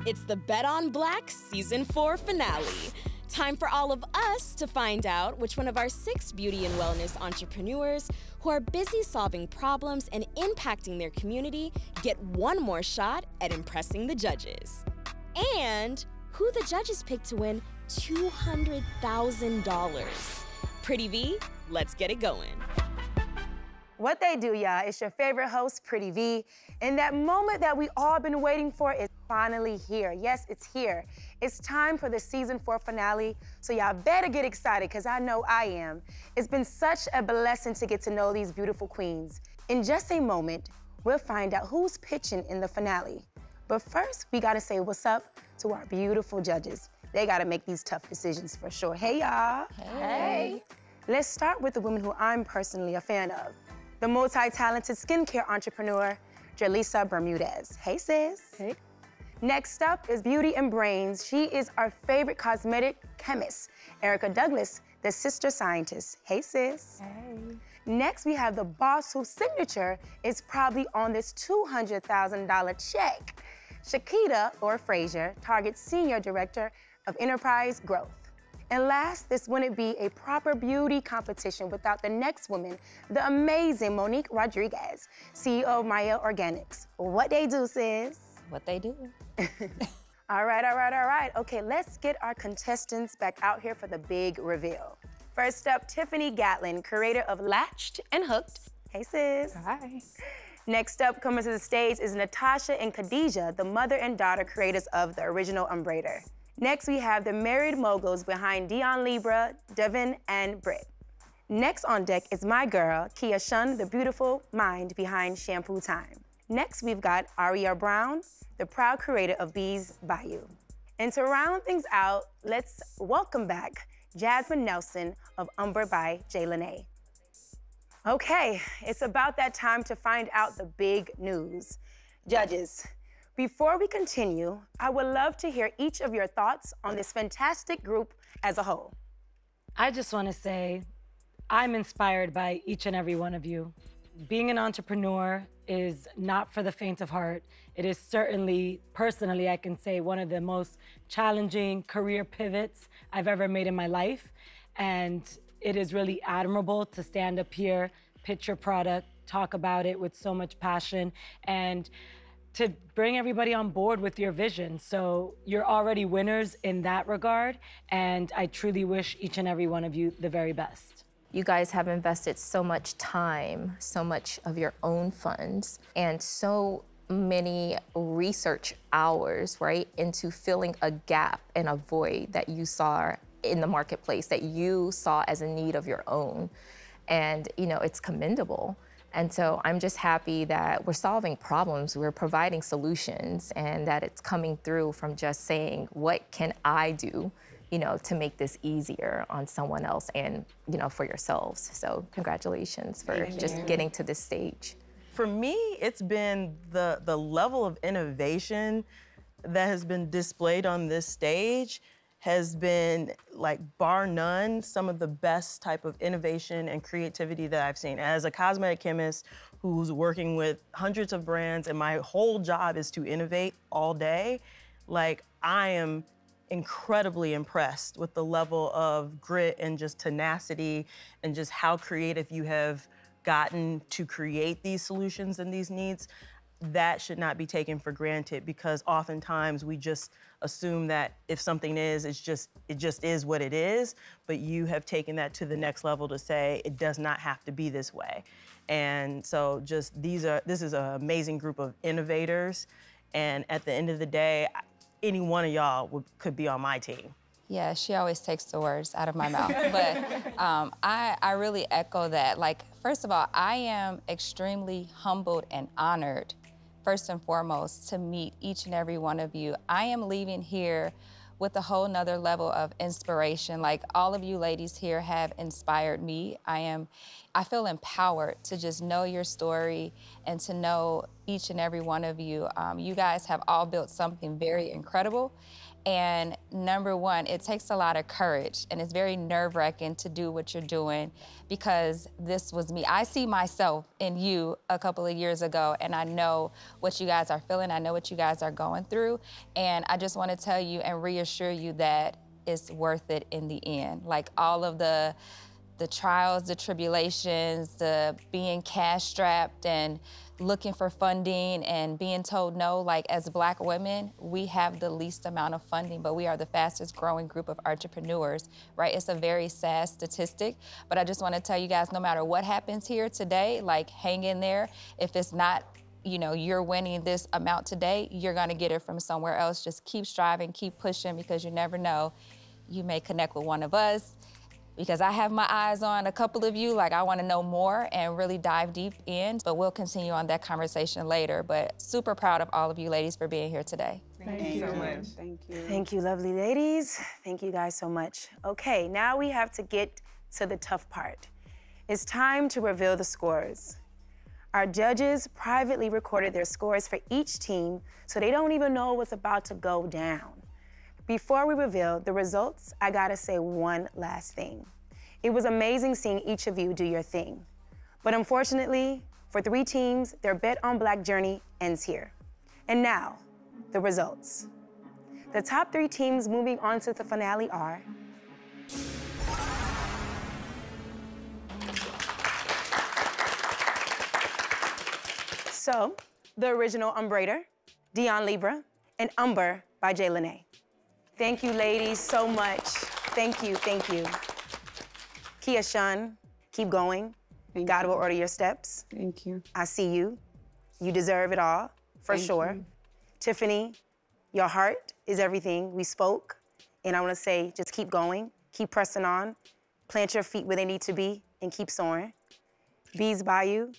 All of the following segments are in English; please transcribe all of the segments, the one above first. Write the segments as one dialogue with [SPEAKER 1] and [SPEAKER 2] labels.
[SPEAKER 1] It's the Bet on Black Season 4 finale. Time for all of us to find out which one of our 6 beauty and wellness entrepreneurs who are busy solving problems and impacting their community get one more shot at impressing the judges. And who the judges picked to win $200,000. Pretty V, let's get it going.
[SPEAKER 2] What they do, y'all, it's your favorite host, Pretty V. And that moment that we all been waiting for is finally here. Yes, it's here. It's time for the season 4 finale, so y'all better get excited, because I know I am. It's been such a blessing to get to know these beautiful queens. In just a moment, we'll find out who's pitching in the finale. But first, we gotta say what's up to our beautiful judges. They gotta make these tough decisions for sure. Hey, y'all.
[SPEAKER 3] Hey.
[SPEAKER 2] Let's start with the women who I'm personally a fan of. The multi-talented skincare entrepreneur, Julissa Bermudez. Hey, sis.
[SPEAKER 3] Hey.
[SPEAKER 2] Next up is Beauty and Brains. She is our favorite cosmetic chemist, Erica Douglas, the sister scientist. Hey, sis.
[SPEAKER 3] Hey.
[SPEAKER 2] Next, we have the boss whose signature is probably on this $200,000 check, Shequeita Orr-Frazier, Target's Senior Director of Enterprise Growth. And last, this wouldn't be a proper beauty competition without the next woman, the amazing Monique Rodriguez, CEO of Mielle Organics. What they do, sis?
[SPEAKER 3] What they do.
[SPEAKER 2] All right. Okay, let's get our contestants back out here for the big reveal. First up, Tiffany Gatlin, creator of Latched and Hooked. Hey, sis.
[SPEAKER 3] Hi.
[SPEAKER 2] Next up, coming to the stage is Natasha and Khadijah, the mother and daughter creators of the original Umbraider. Next, we have the married moguls behind Dion Libra, Devin, and Britt. Next on deck is my girl, Kia Shun, the beautiful mind behind Shampoo Time. Next, we've got Aria Brown, the proud creator of Bees Bayou. And to round things out, let's welcome back Jasmine Nelson of Umber by J. Lene. Okay, it's about that time to find out the big news. Judges, before we continue, I would love to hear each of your thoughts on this fantastic group as a whole.
[SPEAKER 4] I just want to say I'm inspired by each and every one of you. Being an entrepreneur is not for the faint of heart. It is certainly, personally, I can say, one of the most challenging career pivots I've ever made in my life. And it is really admirable to stand up here, pitch your product, talk about it with so much passion, and to bring everybody on board with your vision. So you're already winners in that regard, and I truly wish each and every one of you the very best.
[SPEAKER 3] You guys have invested so much time, so much of your own funds, and so many research hours, right, into filling a gap and a void that you saw in the marketplace, that you saw as a need of your own. And, you know, it's commendable. And so I'm just happy that we're solving problems, we're providing solutions, and that it's coming through from just saying, what can I do, you know, to make this easier on someone else and, you know, for yourselves. So congratulations for just getting to this stage.
[SPEAKER 5] For me, it's been the level of innovation that has been displayed on this stage has been, like, bar none, some of the best type of innovation and creativity that I've seen. As a cosmetic chemist who's working with hundreds of brands and my whole job is to innovate all day, like, I am incredibly impressed with the level of grit and just tenacity and just how creative you have gotten to create these solutions and these needs. That should not be taken for granted, because oftentimes we just assume that if something is, it just is what it is, but you have taken that to the next level to say it does not have to be this way. And so just this is an amazing group of innovators, and at the end of the day, any one of y'all could be on my team.
[SPEAKER 6] Yeah, she always takes the words out of my mouth. But I really echo that. Like, first of all, I am extremely humbled and honored, first and foremost, to meet each and every one of you. I am leaving here with a whole nother level of inspiration. Like, all of you ladies here have inspired me. I I feel empowered to just know your story and to know each and every one of you. You guys have all built something very incredible. And number one, it takes a lot of courage, and it's very nerve-wracking to do what you're doing, because this was me. I see myself in you a couple of years ago, and I know what you guys are feeling. I know what you guys are going through. And I just want to tell you and reassure you that it's worth it in the end. Like, all of the trials, the tribulations, the being cash-strapped and looking for funding and being told no. Like, as Black women, we have the least amount of funding, but we are the fastest growing group of entrepreneurs, right? It's a very sad statistic, but I just want to tell you guys, no matter what happens here today, like, hang in there. If it's not, you know, you're winning this amount today, you're gonna get it from somewhere else. Just keep striving, keep pushing, because you never know. You may connect with one of us, because I have my eyes on a couple of you. Like, I want to know more and really dive deep in, but we'll continue on that conversation later. But super proud of all of you ladies for being here today.
[SPEAKER 2] Thank you so much.
[SPEAKER 7] Thank you.
[SPEAKER 2] Thank you, lovely ladies. Thank you guys so much. Okay, now we have to get to the tough part. It's time to reveal the scores. Our judges privately recorded their scores for each team, so they don't even know what's about to go down. Before we reveal the results, I gotta say one last thing. It was amazing seeing each of you do your thing. But unfortunately, for 3 teams, their Bet on Black journey ends here. And now, the results. The top 3 teams moving on to the finale are So, the original Umbrader, Dion Libra, and Umber by Jay Lene. Thank you, ladies, so much. Thank you, thank you. Kia Shun, keep going. God will order your steps.
[SPEAKER 7] Thank you.
[SPEAKER 2] I see you. You deserve it all, for sure. Tiffany, your heart is everything. We spoke, and I want to say, just keep going, keep pressing on, plant your feet where they need to be, and keep soaring. Bees Bayou,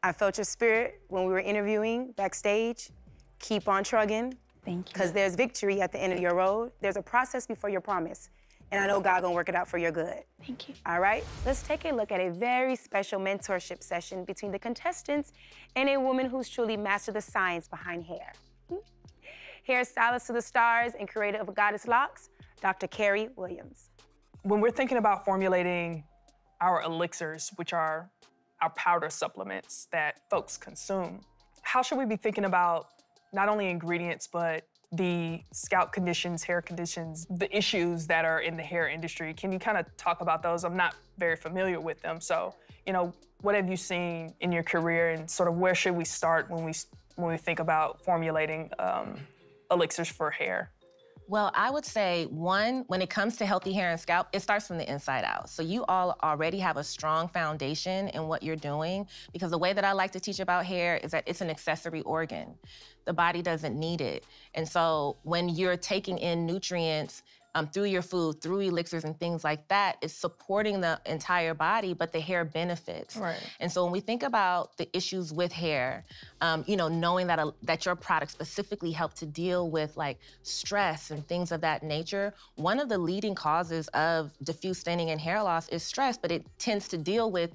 [SPEAKER 2] I felt your spirit when we were interviewing backstage. Keep on trugging.
[SPEAKER 6] Thank you.
[SPEAKER 2] Because there's victory at the end of your road. There's a process before your promise. And I know God gonna work it out for your good.
[SPEAKER 6] Thank you.
[SPEAKER 2] All right, let's take a look at a very special mentorship session between the contestants and a woman who's truly mastered the science behind hair. Hairstylist to the stars and creator of Goddess Locks, Dr. Kari Williams.
[SPEAKER 8] When we're thinking about formulating our elixirs, which are our powder supplements that folks consume, how should we be thinking about not only ingredients, but the scalp conditions, hair conditions, the issues that are in the hair industry? Can you kind of talk about those? I'm not very familiar with them. So, you know, what have you seen in your career, and sort of where should we start when we think about formulating elixirs for hair?
[SPEAKER 9] Well, I would say, one, when it comes to healthy hair and scalp, it starts from the inside out. So you all already have a strong foundation in what you're doing, because the way that I like to teach about hair is that it's an accessory organ. The body doesn't need it. And so when you're taking in nutrients through your food, through elixirs and things like that, it's supporting the entire body, but the hair benefits.
[SPEAKER 8] Right.
[SPEAKER 9] And so when we think about the issues with hair, you know, knowing that your products specifically help to deal with like stress and things of that nature, one of the leading causes of diffuse thinning and hair loss is stress, but it tends to deal with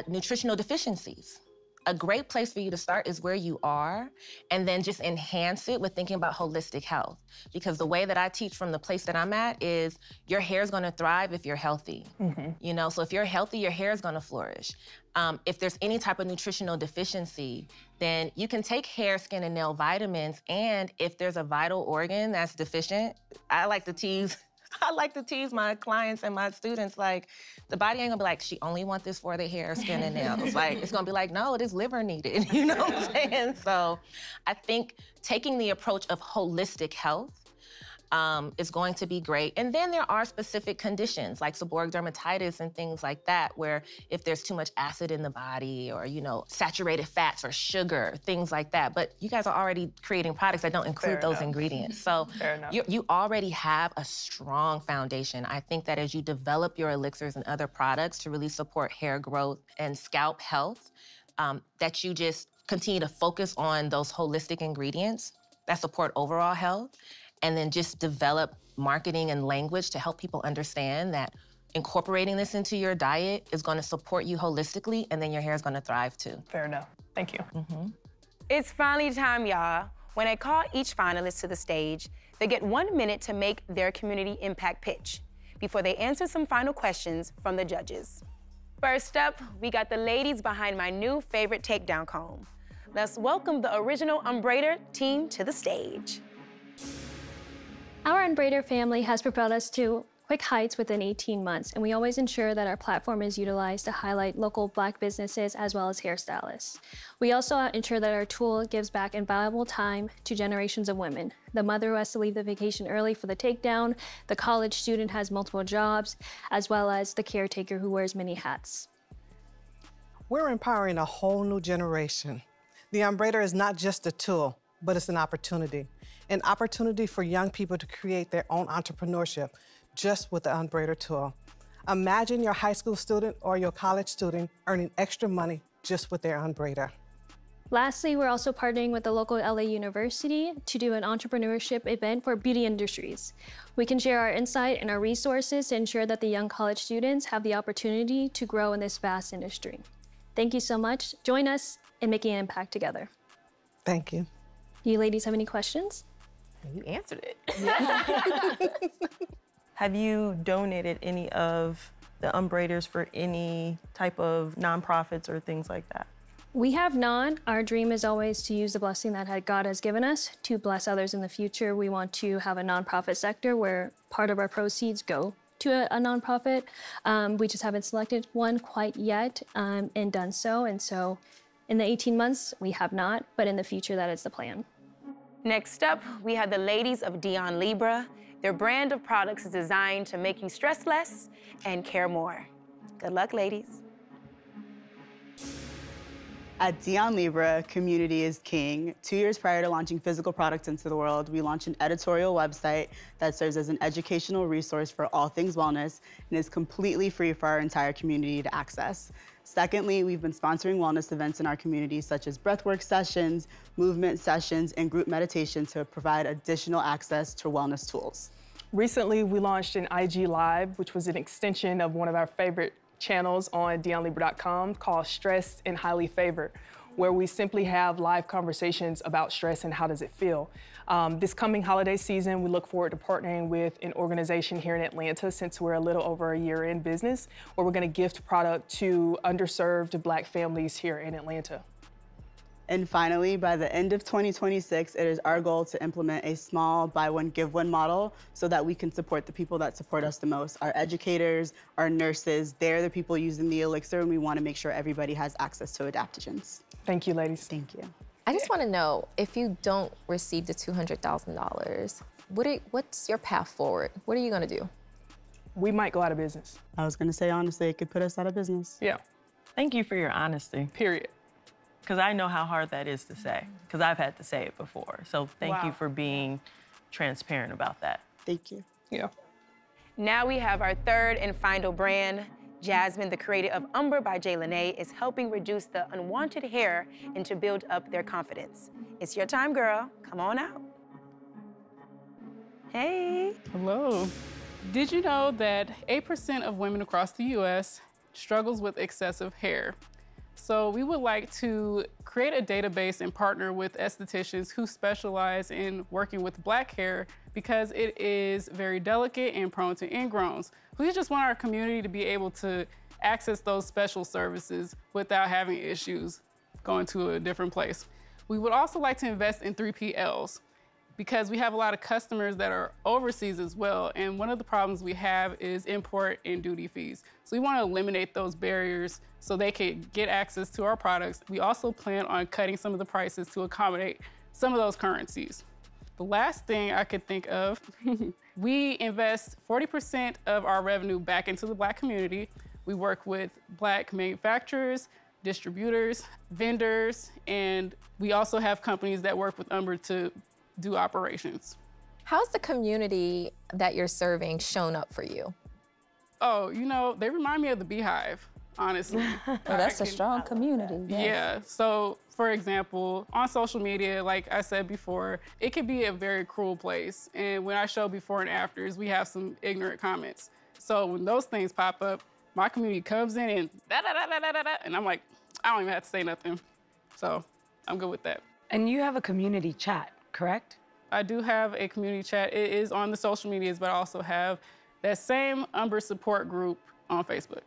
[SPEAKER 9] nutritional deficiencies. A great place for you to start is where you are, and then just enhance it with thinking about holistic health. Because the way that I teach from the place that I'm at is your hair's gonna thrive if you're healthy. You know, so if you're healthy, your hair is gonna flourish. If there's any type of nutritional deficiency, then you can take hair, skin, and nail vitamins, and if there's a vital organ that's deficient, I like to tease my clients and my students, like, the body ain't gonna be like, she only want this for the hair, skin, and nails. Like, it's gonna be like, no, this liver needed, you know what I'm saying? So I think taking the approach of holistic health is going to be great. And then there are specific conditions like seborrheic dermatitis and things like that, where if there's too much acid in the body, or, you know, saturated fats or sugar, things like that. But you guys are already creating products that don't include those ingredients. So you already have a strong foundation. I think that as you develop your elixirs and other products to really support hair growth and scalp health, that you just continue to focus on those holistic ingredients that support overall health, and then just develop marketing and language to help people understand that incorporating this into your diet is gonna support you holistically, and then your hair is gonna thrive too.
[SPEAKER 8] Fair enough. Thank you.
[SPEAKER 2] It's finally time, y'all. When I call each finalist to the stage, they get 1 minute to make their community impact pitch before they answer some final questions from the judges. First up, we got the ladies behind my new favorite takedown comb. Let's welcome the original Unbraider team to the stage.
[SPEAKER 7] Our Unbraider family has propelled us to quick heights within 18 months, and we always ensure that our platform is utilized to highlight local Black businesses as well as hairstylists. We also ensure that our tool gives back invaluable time to generations of women. The mother who has to leave the vacation early for the takedown, the college student has multiple jobs, as well as the caretaker who wears many hats.
[SPEAKER 10] We're empowering a whole new generation. The Unbraider is not just a tool, but it's an opportunity. An opportunity for young people to create their own entrepreneurship just with the Unbraider tool. Imagine your high school student or your college student earning extra money just with their Unbraider.
[SPEAKER 7] Lastly, we're also partnering with the local LA University to do an entrepreneurship event for beauty industries. We can share our insight and our resources to ensure that the young college students have the opportunity to grow in this vast industry. Thank you so much. Join us in making an impact together.
[SPEAKER 10] Thank you.
[SPEAKER 7] Do you ladies have any questions?
[SPEAKER 9] You answered it.
[SPEAKER 5] Have you donated any of the Unbraiders for any type of nonprofits or things like that?
[SPEAKER 7] We have not. Our dream is always to use the blessing that God has given us to bless others in the future. We want to have a nonprofit sector where part of our proceeds go to a nonprofit. We just haven't selected one quite yet and done so. And so in the 18 months, we have not, but in the future, that is the plan.
[SPEAKER 2] Next up, we have the ladies of Dion Libra. Their brand of products is designed to make you stress less and care more. Good luck, ladies.
[SPEAKER 11] At Dion Libra, community is king. 2 years prior to launching physical products into the world, we launched an editorial website that serves as an educational resource for all things wellness and is completely free for our entire community to access. Secondly, we've been sponsoring wellness events in our community, such as breathwork sessions, movement sessions, and group meditation to provide additional access to wellness tools.
[SPEAKER 8] Recently, we launched an IG Live, which was an extension of one of our favorite channels on DionLibra.com called Stressed and Highly Favored, where we simply have live conversations about stress and how does it feel. This coming holiday season, we look forward to partnering with an organization here in Atlanta, since we're a little over a year in business, where we're gonna gift product to underserved Black families here in Atlanta.
[SPEAKER 11] And finally, by the end of 2026, it is our goal to implement a small buy one, give one model so that we can support the people that support us the most. Our educators, our nurses, they're the people using the elixir, and we want to make sure everybody has access to adaptogens.
[SPEAKER 8] Thank you, ladies.
[SPEAKER 11] Thank you.
[SPEAKER 3] I just want to know, if you don't receive the $200,000, what's your path forward? What are you going to do?
[SPEAKER 8] We might go out of business.
[SPEAKER 11] I was going to say, honestly, it could put us out of business.
[SPEAKER 8] Yeah.
[SPEAKER 5] Thank you for your honesty.
[SPEAKER 8] Period.
[SPEAKER 5] Because I know how hard that is to say, because I've had to say it before. So thank you for being transparent about that.
[SPEAKER 11] Thank you.
[SPEAKER 8] Yeah.
[SPEAKER 2] Now we have our third and final brand. Jasmine, the creator of Umber by J. Lene, is helping reduce the unwanted hair and to build up their confidence. It's your time, girl. Come on out. Hey.
[SPEAKER 12] Hello. Did you know that 8% of women across the U.S. struggles with excessive hair? So we would like to create a database and partner with estheticians who specialize in working with Black hair, because it is very delicate and prone to ingrowns. We just want our community to be able to access those special services without having issues going to a different place. We would also like to invest in 3PLs, because we have a lot of customers that are overseas as well, and one of the problems we have is import and duty fees. So we want to eliminate those barriers so they can get access to our products. We also plan on cutting some of the prices to accommodate some of those currencies. The last thing I could think of, we invest 40% of our revenue back into the Black community. We work with Black manufacturers, distributors, vendors, and we also have companies that work with Umber to do operations.
[SPEAKER 3] How's the community that you're serving shown up for you?
[SPEAKER 12] Oh, you know, they remind me of the Beehive, honestly.
[SPEAKER 6] Well, that's a strong community. Yes.
[SPEAKER 12] Yeah, so for example, on social media, like I said before, it can be a very cruel place. And when I show before and afters, we have some ignorant comments. So when those things pop up, my community comes in and and I'm like, I don't even have to say nothing. So I'm good with that.
[SPEAKER 4] And you have a community chat, correct?
[SPEAKER 12] I do have a community chat. It is on the social medias, but I also have that same Umber support group on Facebook.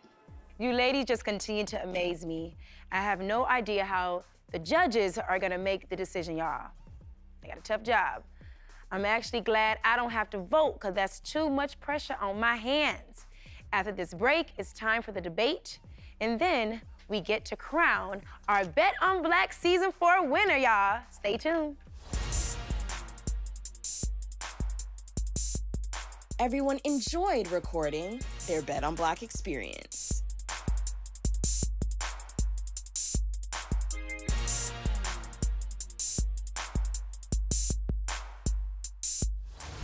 [SPEAKER 2] You ladies just continue to amaze me. I have no idea how the judges are gonna make the decision, y'all. They got a tough job. I'm actually glad I don't have to vote, because that's too much pressure on my hands. After this break, it's time for the debate, and then we get to crown our Bet on Black Season 4 winner, y'all. Stay tuned.
[SPEAKER 1] Everyone enjoyed recording their Bet on Black experience.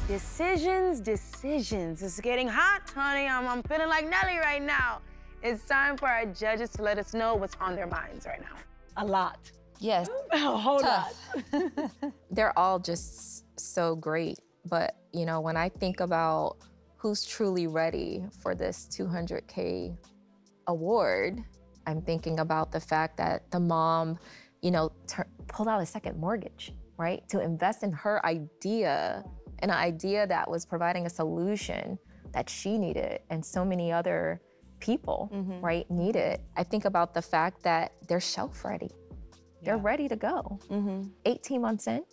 [SPEAKER 2] Decisions. It's getting hot, honey. I'm feeling like Nelly right now. It's time for our judges to let us know what's on their minds right now.
[SPEAKER 4] A lot.
[SPEAKER 6] Yes.
[SPEAKER 4] A whole lot.
[SPEAKER 3] They're all just so great. But, you know, when I think about who's truly ready for this $200K award, I'm thinking about the fact that the mom, you know, pulled out a second mortgage, right? To invest in her idea, and an idea that was providing a solution that she needed and so many other people, right, needed. I think about the fact that they're shelf ready. They're ready to go. 18 months in,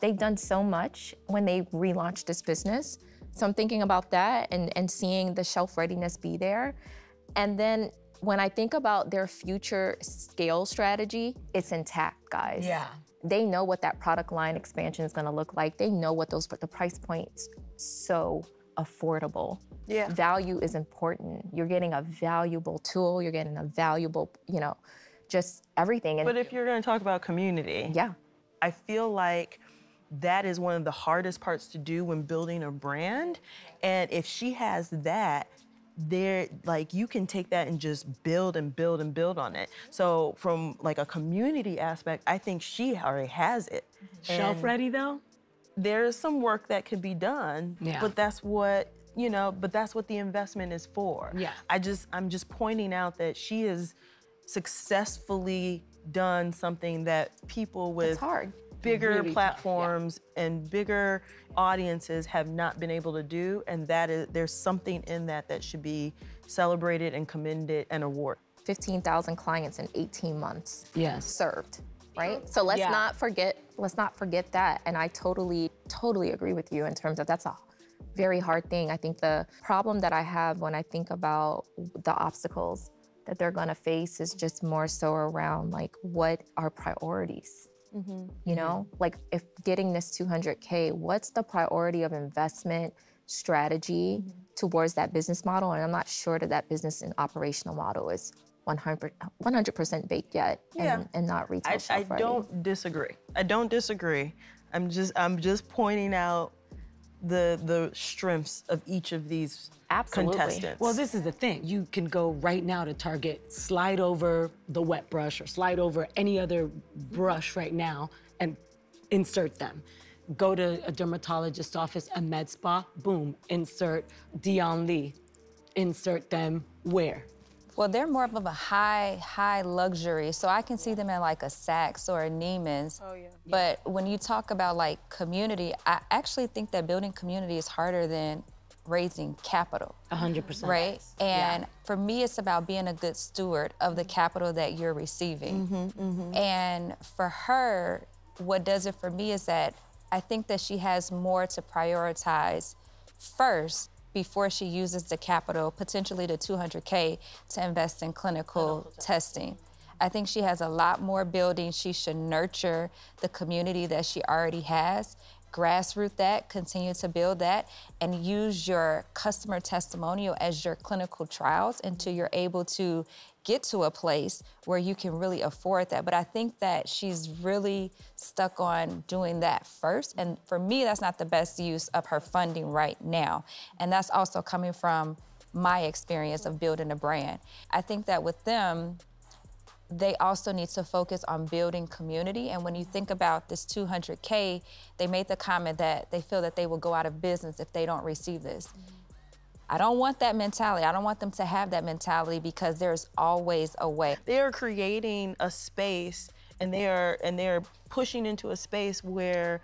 [SPEAKER 3] they've done so much when they relaunched this business. So I'm thinking about that and seeing the shelf readiness be there. And then when I think about their future scale strategy, it's intact, guys.
[SPEAKER 4] Yeah.
[SPEAKER 3] They know what that product line expansion is gonna look like. They know what the price points, so affordable.
[SPEAKER 2] Yeah.
[SPEAKER 3] Value is important. You're getting a valuable tool, you're getting a valuable, you know, just everything. And
[SPEAKER 5] but if you're gonna talk about community,
[SPEAKER 3] yeah,
[SPEAKER 5] I feel like that is one of the hardest parts to do when building a brand. And if she has that, like you can take that and just build and build and build on it. So from like a community aspect, I think she already has it.
[SPEAKER 4] Shelf ready though?
[SPEAKER 5] There's some work that could be done, but that's what, you know, but that's what the investment is for.
[SPEAKER 4] Yeah.
[SPEAKER 5] I'm just pointing out that she has successfully done something that people with bigger
[SPEAKER 4] Really
[SPEAKER 5] platforms and bigger audiences have not been able to do, and there's something in that should be celebrated and commended and awarded.
[SPEAKER 3] 15,000 clients in 18 months served, right? So let's
[SPEAKER 4] Yeah.
[SPEAKER 3] not forget that. And I totally agree with you in terms of that's a very hard thing. I think the problem that I have when I think about the obstacles that they're gonna face is just more so around like, what are priorities? You know, like if getting this 200K, what's the priority of investment strategy towards that business model? And I'm not sure that business and operational model is 100% baked yet and not retail shelf ready.
[SPEAKER 5] I don't disagree. I'm just pointing out the strengths of each of these contestants.
[SPEAKER 4] Well, this is the thing. You can go right now to Target, slide over the wet brush or slide over any other brush right now and insert them. Go to a dermatologist's office, a med spa, boom, insert Dion Lee. Insert them where?
[SPEAKER 6] Well, they're more of a high luxury, so I can see them in like a Saks or a Neiman's. Oh, yeah. But when you talk about like community, I actually think that building community is harder than raising capital.
[SPEAKER 4] 100%.
[SPEAKER 6] Right? And for me, it's about being a good steward of the capital that you're receiving. And for her, what does it for me is that I think that she has more to prioritize first before she uses the capital, potentially the 200K, to invest in clinical testing. I think she has a lot more building. She should nurture the community that she already has, grassroots that, continue to build that, and use your customer testimonial as your clinical trials until you're able to get to a place where you can really afford that. But I think that she's really stuck on doing that first. And for me, that's not the best use of her funding right now. And that's also coming from my experience of building a brand. I think that with them, they also need to focus on building community. And when you think about this 200K, they made the comment that they feel that they will go out of business if they don't receive this. I don't want that mentality. I don't want them to have that mentality because there's always a way.
[SPEAKER 5] They are creating a space and they are pushing into a space where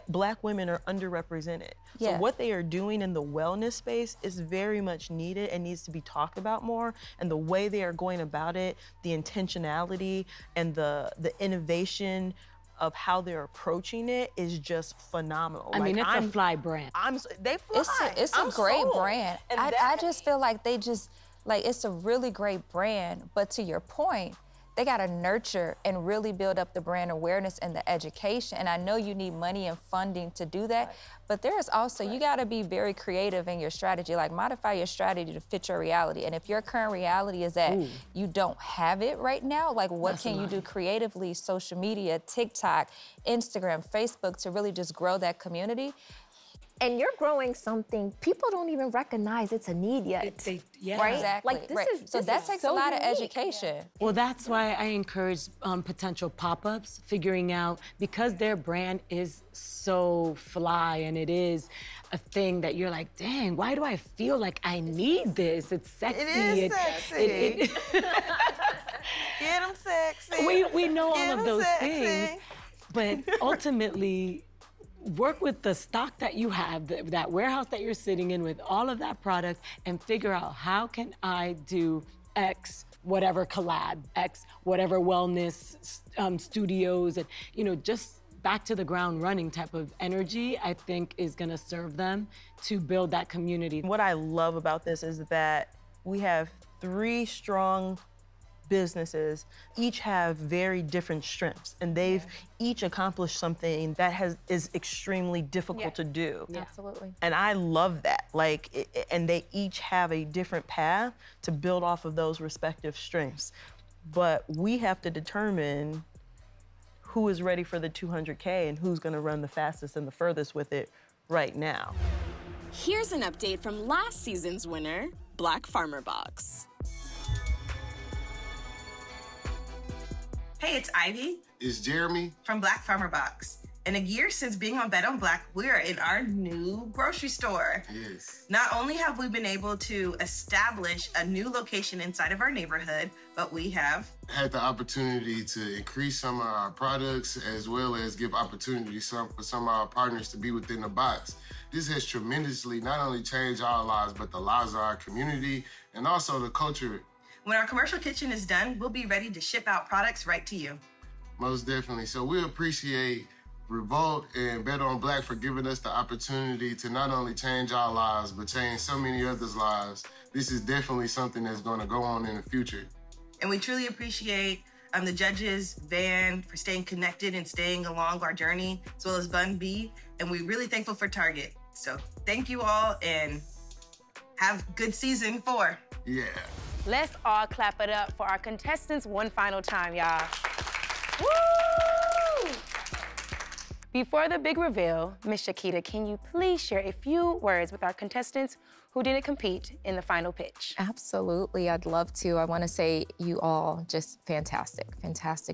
[SPEAKER 5] Black women are underrepresented.
[SPEAKER 6] Yeah.
[SPEAKER 5] So what they are doing in the wellness space is very much needed and needs to be talked about more. And the way they are going about it, the intentionality and the innovation of how they're approaching it is just phenomenal.
[SPEAKER 4] I mean, it's a fly brand.
[SPEAKER 5] They fly.
[SPEAKER 6] It's a great brand. I just feel like it's a really great brand, but to your point, they gotta nurture and really build up the brand awareness and the education. And I know you need money and funding to do that, but there's also, you gotta be very creative in your strategy, like modify your strategy to fit your reality. And if your current reality is that you don't have it right now, like what can you do creatively, social media, TikTok, Instagram, Facebook, to really just grow that community?
[SPEAKER 3] And you're growing something people don't even recognize it's a need yet. Right?
[SPEAKER 6] Exactly.
[SPEAKER 3] Like
[SPEAKER 6] So that takes a lot of education.
[SPEAKER 4] Well, that's why I encourage potential pop-ups, figuring out, because their brand is so fly and it is a thing that you're like, dang, why do I feel like I need this? It's sexy.
[SPEAKER 5] It is sexy. Get them sexy.
[SPEAKER 4] We know
[SPEAKER 5] Get
[SPEAKER 4] all of
[SPEAKER 5] 'em
[SPEAKER 4] those
[SPEAKER 5] sexy.
[SPEAKER 4] things, but ultimately, work with the stock that you have, that warehouse that you're sitting in with all of that product, and figure out how can I do X, whatever collab, X, whatever wellness studios, and just back to the ground running type of energy, I think is gonna serve them to build that community.
[SPEAKER 5] What I love about this is that we have 3 strong businesses, each have very different strengths, and they've each accomplished something that is extremely difficult to do.
[SPEAKER 3] Absolutely.
[SPEAKER 5] And I love that. And they each have a different path to build off of those respective strengths. But we have to determine who is ready for the 200K and who's gonna run the fastest and the furthest with it right now.
[SPEAKER 1] Here's an update from last season's winner, Black Farmer Box.
[SPEAKER 13] Hey, it's Ivy.
[SPEAKER 14] It's Jeremy.
[SPEAKER 13] From Black Farmer Box. In a year since being on Bet on Black, we are in our new grocery store.
[SPEAKER 14] Yes.
[SPEAKER 13] Not only have we been able to establish a new location inside of our neighborhood, but we have
[SPEAKER 14] had the opportunity to increase some of our products as well as give opportunities for some of our partners to be within the box. This has tremendously not only changed our lives, but the lives of our community and also the culture.
[SPEAKER 13] When our commercial kitchen is done, we'll be ready to ship out products right to you.
[SPEAKER 14] Most definitely. So we appreciate REVOLT and Bet on Black for giving us the opportunity to not only change our lives, but change so many others' lives. This is definitely something that's going to go on in the future.
[SPEAKER 13] And we truly appreciate the judges, Van, for staying connected and staying along our journey, as well as Bun B. And we're really thankful for Target. So thank you all and have good season 4.
[SPEAKER 14] Yeah.
[SPEAKER 2] Let's all clap it up for our contestants one final time, y'all. Woo! Before the big reveal, Miss Shequeita, can you please share a few words with our contestants who didn't compete in the final pitch?
[SPEAKER 3] Absolutely, I'd love to. I want to say you all just fantastic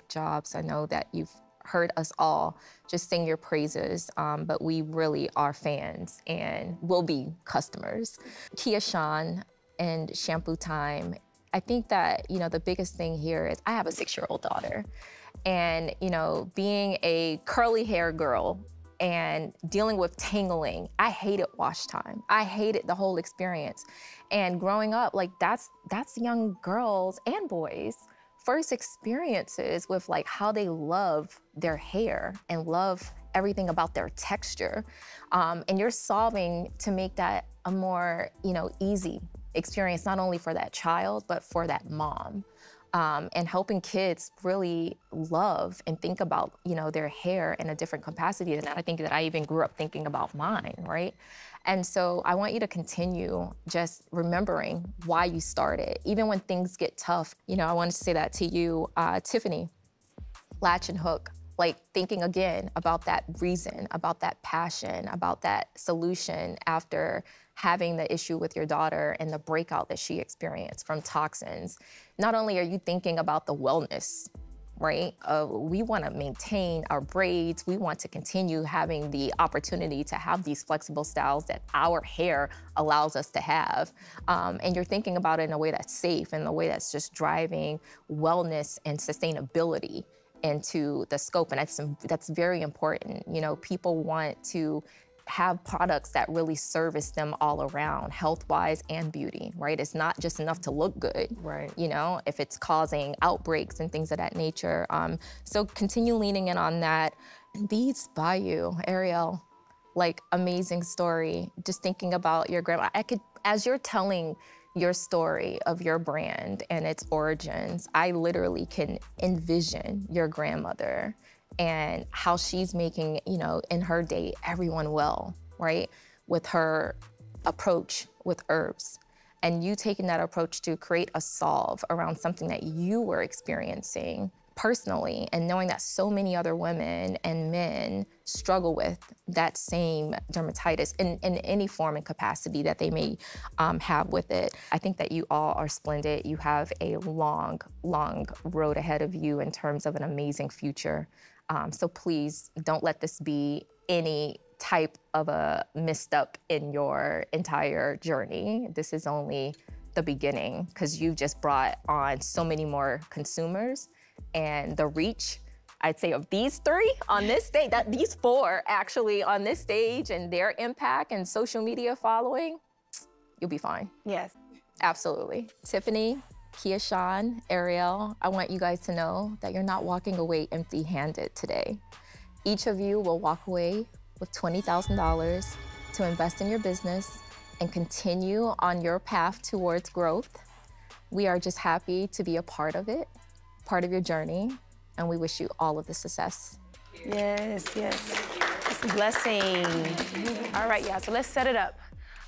[SPEAKER 3] jobs. I know that you've heard us all just sing your praises, but we really are fans and will be customers. Kia Sean and Shampoo Time, I think that, the biggest thing here is I have a 6-year-old daughter. And, being a curly hair girl and dealing with tangling, I hated wash time. I hated the whole experience. And growing up, that's young girls and boys' first experiences with how they love their hair and love everything about their texture. And you're solving to make that a more, easy experience, not only for that child, but for that mom. And helping kids really love and think about, their hair in a different capacity. And I think that I even grew up thinking about mine, right? And so I want you to continue just remembering why you started, even when things get tough. I wanted to say that to you, Tiffany, latch and hook. Thinking again about that reason, about that passion, about that solution after having the issue with your daughter and the breakout that she experienced from toxins. Not only are you thinking about the wellness right? We want to maintain our braids. We want to continue having the opportunity to have these flexible styles that our hair allows us to have. And you're thinking about it in a way that's safe, in a way that's just driving wellness and sustainability into the scope. And that's very important. You know, people want to have products that really service them all around, health-wise and beauty, right? It's not just enough to look good,
[SPEAKER 4] right?
[SPEAKER 3] You know, if it's causing outbreaks and things of that nature. So continue leaning in on that. Beads by you, Ariel, like amazing story. Just thinking about your grandma, as you're telling your story of your brand and its origins, I literally can envision your grandmother and how she's making, you know, in her day, everyone well, right? With her approach with herbs. And you taking that approach to create a solve around something that you were experiencing personally, and knowing that so many other women and men struggle with that same dermatitis in any form and capacity that they may have with it. I think that you all are splendid. You have a long, long road ahead of you in terms of an amazing future. So please don't let this be any type of a misstep in your entire journey. This is only the beginning, because you've just brought on so many more consumers, and the reach, I'd say, of these three on this stage, these four actually on this stage, and their impact and social media following, you'll be fine.
[SPEAKER 2] Yes.
[SPEAKER 3] Absolutely. Tiffany, Keishawn, Ariel, I want you guys to know that you're not walking away empty-handed today. Each of you will walk away with $20,000 to invest in your business and continue on your path towards growth. We are just happy to be a part of it, part of your journey, and we wish you all of the success.
[SPEAKER 2] Yes, yes. It's a blessing. All right, y'all, so let's set it up.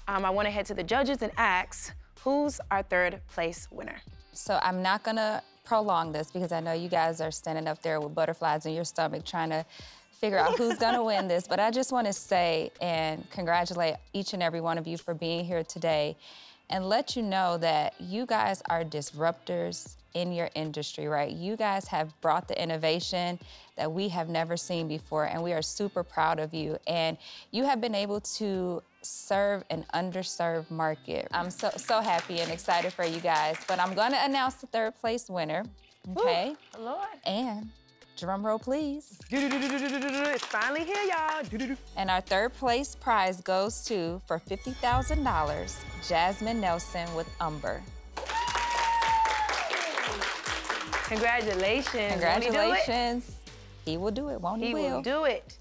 [SPEAKER 2] I want to head to the judges and ask, who's our third place winner?
[SPEAKER 6] So I'm not gonna prolong this because I know you guys are standing up there with butterflies in your stomach trying to figure out who's gonna win this, but I just wanna say and congratulate each and every one of you for being here today and let you know that you guys are disruptors in your industry, right? You guys have brought the innovation that we have never seen before, and we are super proud of you. And you have been able to serve an underserved market. I'm so happy and excited for you guys, but I'm gonna announce the third place winner, okay?
[SPEAKER 2] Ooh, Lord.
[SPEAKER 6] And drum roll, please.
[SPEAKER 2] It's finally here, y'all.
[SPEAKER 6] And our third place prize goes to, for $50,000, Jasmine Nelson with Umber.
[SPEAKER 2] Congratulations.
[SPEAKER 6] Congratulations. He will do it, won't he?
[SPEAKER 2] He will do it.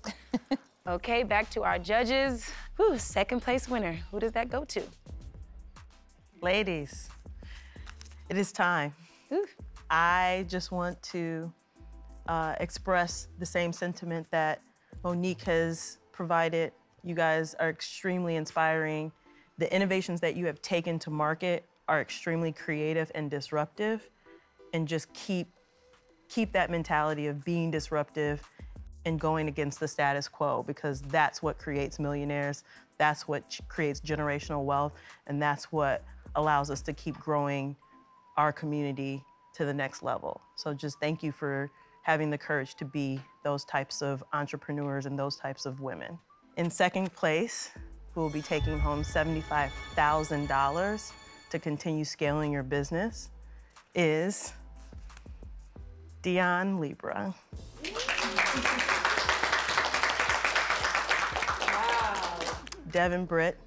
[SPEAKER 2] Okay, back to our judges. Whew, second place winner. Who does that go to?
[SPEAKER 5] Ladies, it is time.
[SPEAKER 2] Ooh.
[SPEAKER 5] I just want to express the same sentiment that Monique has provided. You guys are extremely inspiring. The innovations that you have taken to market are extremely creative and disruptive, and just keep that mentality of being disruptive and going against the status quo, because that's what creates millionaires, that's what creates generational wealth, and that's what allows us to keep growing our community to the next level. So just thank you for having the courage to be those types of entrepreneurs and those types of women. In second place, who will be taking home $75,000 to continue scaling your business, is Dion Libra. Wow. Devin, Britt,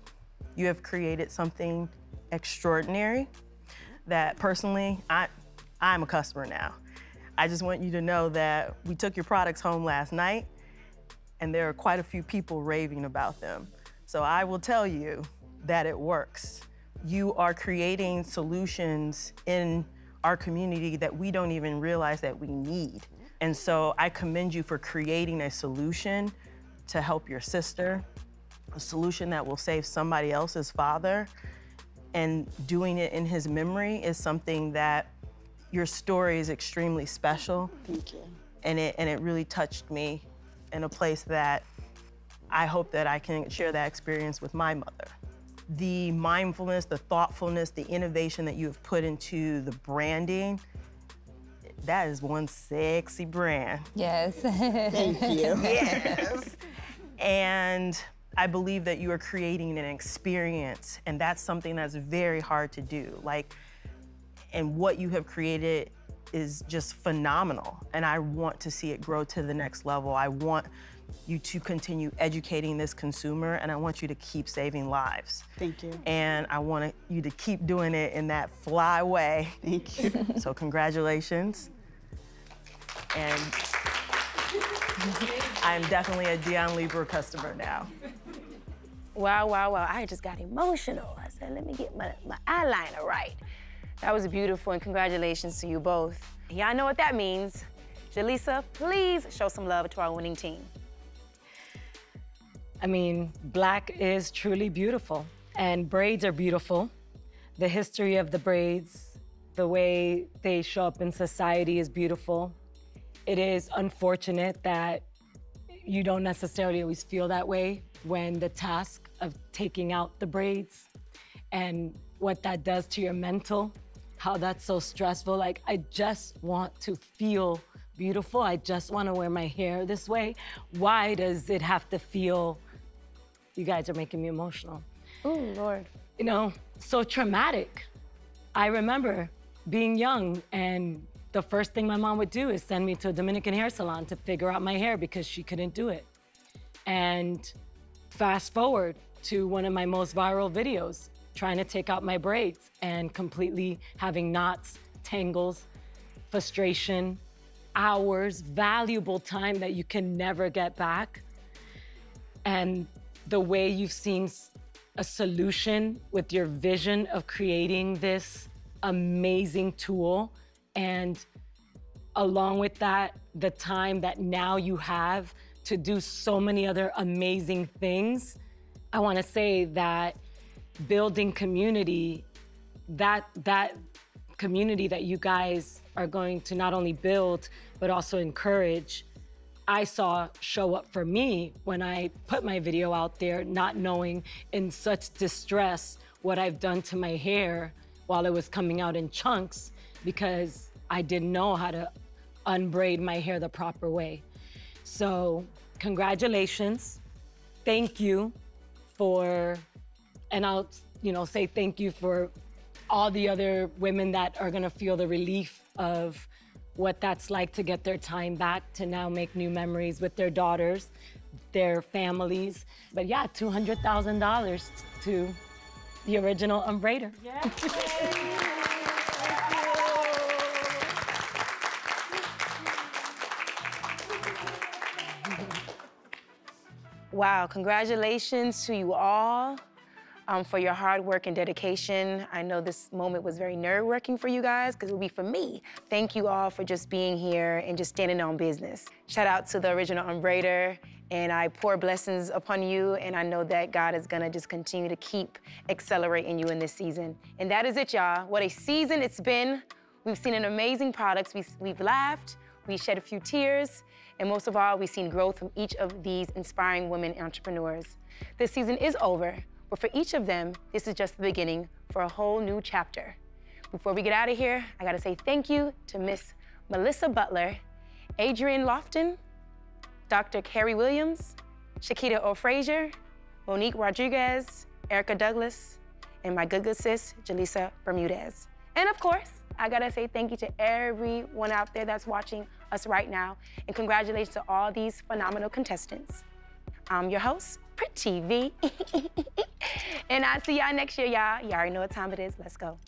[SPEAKER 5] you have created something extraordinary that personally, I'm a customer now. I just want you to know that we took your products home last night, and there are quite a few people raving about them. So I will tell you that it works. You are creating solutions in our community that we don't even realize that we need. And so I commend you for creating a solution to help your sister, a solution that will save somebody else's father, and doing it in his memory is something that your story is extremely special.
[SPEAKER 11] Thank you.
[SPEAKER 5] And it really touched me in a place that I hope that I can share that experience with my mother. The mindfulness, the thoughtfulness, the innovation that you have put into the branding, That is one sexy brand.
[SPEAKER 6] Yes.
[SPEAKER 11] Thank you.
[SPEAKER 5] Yes. And I believe that you are creating an experience, and that's something that's very hard to do. And what you have created is just phenomenal, and I want to see it grow to the next level. I want you to continue educating this consumer, and I want you to keep saving lives.
[SPEAKER 11] Thank you.
[SPEAKER 5] And I want you to keep doing it in that fly way.
[SPEAKER 11] Thank you.
[SPEAKER 5] So congratulations. And I'm definitely a Dion Libra customer now.
[SPEAKER 2] Wow, wow, wow. I just got emotional. I said, let me get my eyeliner right. That was beautiful, and congratulations to you both. Y'all know what that means. Julissa, please show some love to our winning team.
[SPEAKER 4] I mean, black is truly beautiful, and braids are beautiful. The history of the braids, the way they show up in society is beautiful. It is unfortunate that you don't necessarily always feel that way when the task of taking out the braids and what that does to your mental, how that's so stressful. Like, I just want to feel beautiful. I just want to wear my hair this way. Why does it have to feel, you guys are making me emotional.
[SPEAKER 2] Oh, Lord.
[SPEAKER 4] You know, so traumatic. I remember being young, and the first thing my mom would do is send me to a Dominican hair salon to figure out my hair because she couldn't do it. And fast forward to one of my most viral videos, trying to take out my braids and completely having knots, tangles, frustration, hours, valuable time that you can never get back. And the way you've seen a solution with your vision of creating this amazing tool, and along with that, the time that now you have to do so many other amazing things. I want to say that building community, that community that you guys are going to not only build, but also encourage, I saw show up for me when I put my video out there, not knowing in such distress what I've done to my hair while it was coming out in chunks, because I didn't know how to unbraid my hair the proper way. So congratulations. Thank you for, and I'll say thank you for all the other women that are gonna feel the relief of what that's like to get their time back, to now make new memories with their daughters, their families. But yeah, $200,000 to the original unbraider.
[SPEAKER 2] Wow, congratulations to you all for your hard work and dedication. I know this moment was very nerve-wracking for you guys, because it will be for me. Thank you all for just being here and just standing on business. Shout out to the original unbraider, and I pour blessings upon you, and I know that God is gonna just continue to keep accelerating you in this season. And that is it, y'all. What a season it's been. We've seen an amazing products. We've laughed, we shed a few tears, and most of all, we've seen growth from each of these inspiring women entrepreneurs. This season is over, but for each of them, this is just the beginning for a whole new chapter. Before we get out of here, I gotta say thank you to Miss Melissa Butler, Adrienne Lofton, Dr. Kari Williams, Shequeita Orr-Frazier, Monique Rodriguez, Erica Douglas, and my good sis, Julissa Bermudez. And of course, I gotta say thank you to everyone out there that's watching us right now, and congratulations to all these phenomenal contestants. I'm your host, Pretty V, and I'll see y'all next year, y'all. Y'all already know what time it is. Let's go.